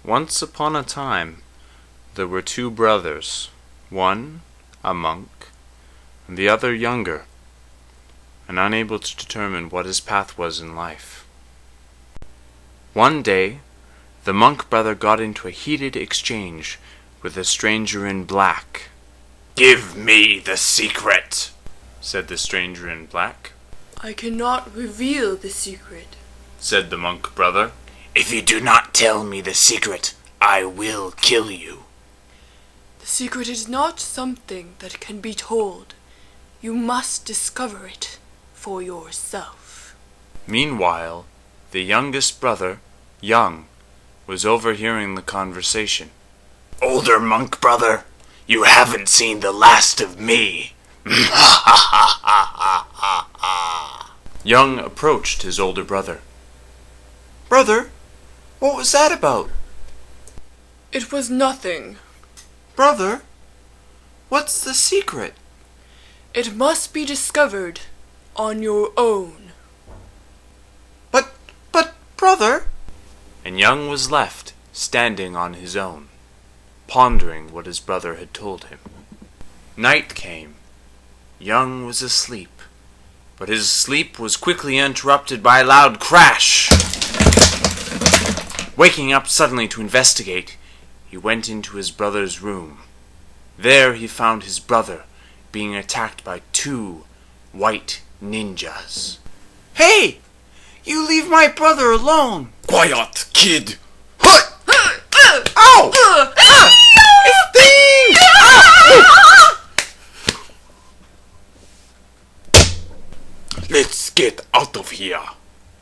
Once upon a time, there were two brothers, one a monk, and the other younger, and unable to determine what his path was in life. One day, the monk brother got into a heated exchange with a stranger in black. "Give me the secret," said the stranger in black. "I cannot reveal the secret," said the monk brother. "If you do not tell me the secret, I will kill you." "The secret is not something that can be told. You must discover it for yourself." Meanwhile, the youngest brother, Young, was overhearing the conversation. "Older monk brother, you haven't seen the last of me." Young approached his older brother. "Brother, what was that about?" "It was nothing." "Brother, what's the secret?" "It must be discovered on your own." But, brother..." And Young was left standing on his own, pondering what his brother had told him. Night came. Young was asleep, but his sleep was quickly interrupted by a loud crash. Waking up suddenly to investigate, he went into his brother's room. There he found his brother being attacked by two white ninjas. "Hey! You leave my brother alone!" "Quiet, kid!" Ow! It stings! "Let's get out of here.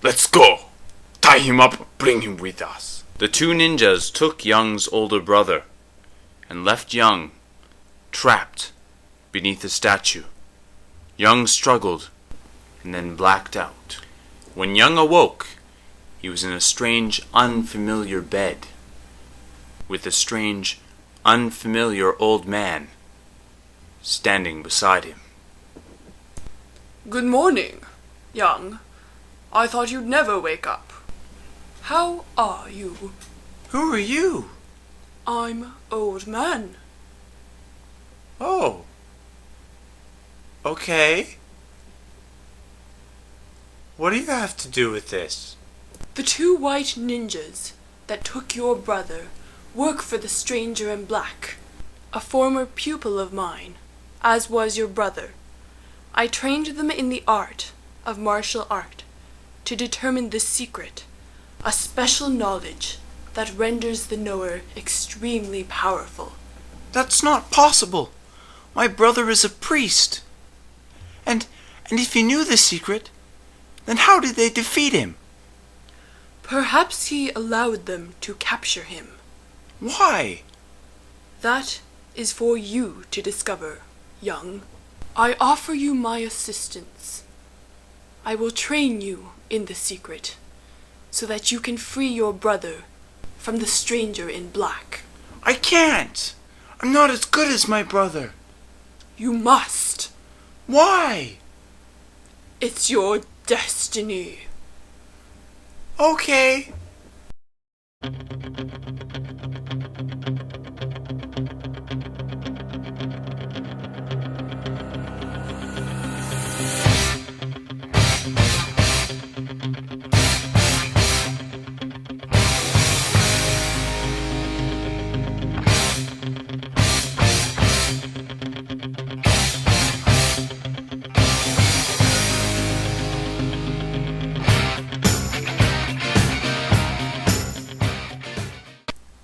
Let's go. Tie him up, bring him with us." The two ninjas took Young's older brother and left Young trapped beneath a statue. Young struggled and then blacked out. When Young awoke, he was in a strange, unfamiliar bed with a strange, unfamiliar old man standing beside him. "Good morning, Young. I thought you'd never wake up. How are you?" Who are you? "I'm Old Man." Oh. Okay. What do you have to do with this? "The two white ninjas that took your brother work for the stranger in black, a former pupil of mine, as was your brother. I trained them in the art of martial art to determine the secret, a special knowledge that renders the knower extremely powerful." That's not possible. My brother is a priest. And if you knew the secret, then how did they defeat him? "Perhaps he allowed them to capture him. Why? That is for you to discover, Young. I offer you my assistance. I will train you in the secret, so that you can free your brother from the stranger in black." I can't. I'm not as good as my brother. "You must. Why? It's your destiny." Okay.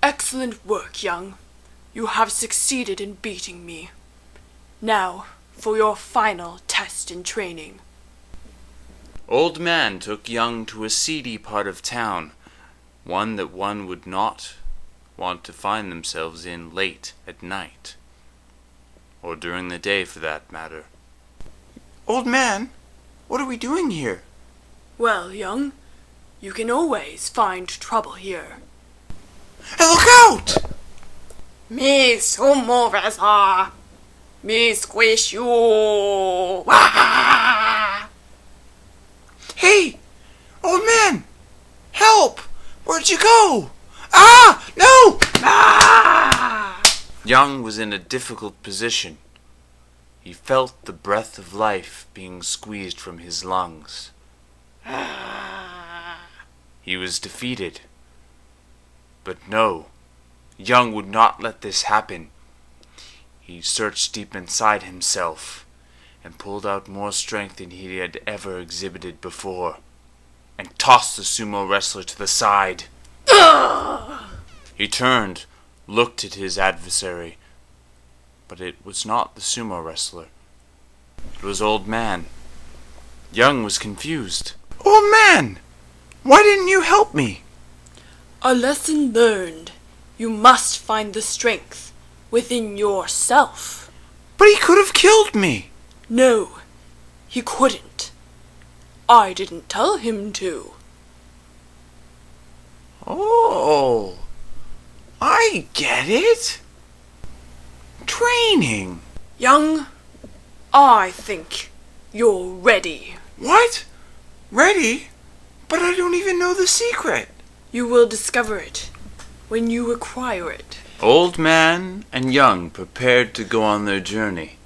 Excellent work, Young. You have succeeded in beating me. Now, for your final test in training. Old Man took Young to a seedy part of town, one that one would not want to find themselves in late at night, or during the day for that matter. Old Man, what are we doing here? Well, Young, you can always find trouble here. Hey, look out! Me sumo resa. Me squish you. Wah! Hey! Old Man! Help! Where'd you go? Ah! No! Young was in a difficult position. He felt the breath of life being squeezed from his lungs. He was defeated. But no, Young would not let this happen. He searched deep inside himself and pulled out more strength than he had ever exhibited before, and tossed the sumo wrestler to the side. He turned, looked at his adversary, but it was not the sumo wrestler. It was Old Man. Young was confused. Old man! Why didn't you help me? A lesson learned. You must find the strength within yourself. But he could have killed me. No, he couldn't. I didn't tell him to. Oh, I get it. Training. Young, I think you're ready. What? Ready? But I don't even know the secret. You will discover it when you acquire it. Old Man and Young prepared to go on their journey.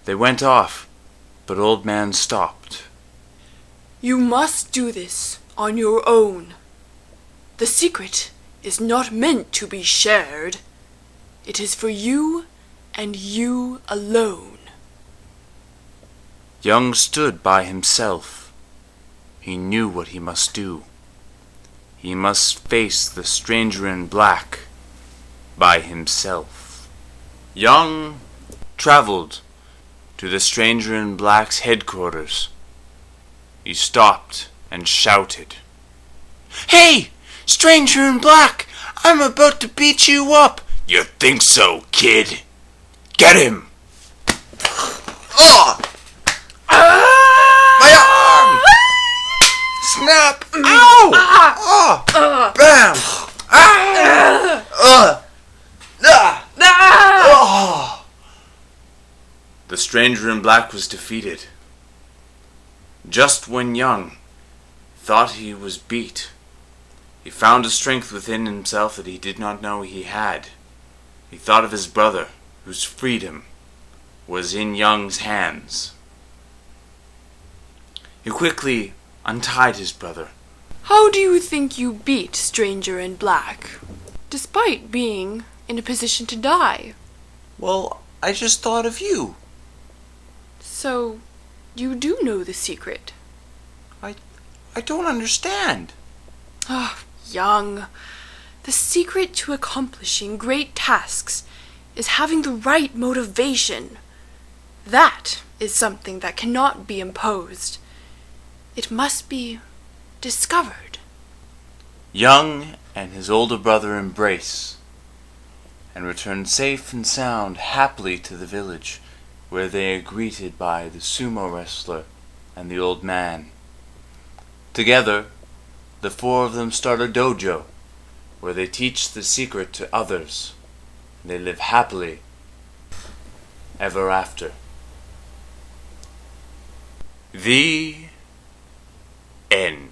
They went off, but Old Man stopped. You must do this on your own. The secret is not meant to be shared. It is for you and you alone. Young stood by himself. He knew what he must do. He must face the stranger in black by himself. Young traveled to the stranger in black's headquarters. He stopped and shouted, Hey, stranger in black, I'm about to beat you up. You think so, kid? Get him! Oh! My arm! Snap! Ow! Oh! Bam! Oh! The stranger in black was defeated. Just when Young thought he was beat, he found a strength within himself that he did not know he had. He thought of his brother, whose freedom was in Young's hands. He quickly untied his brother. How do you think you beat Stranger in Black, despite being in a position to die? Well, I just thought of you. So, you do know the secret. I don't understand. Ah, Young. The secret to accomplishing great tasks is having the right motivation. That is something that cannot be imposed. It must be discovered. Young and his older brother embrace and return safe and sound happily to the village, where they are greeted by the sumo wrestler and the old man. Together, the four of them start a dojo, where they teach the secret to others. They live happily ever after. The end.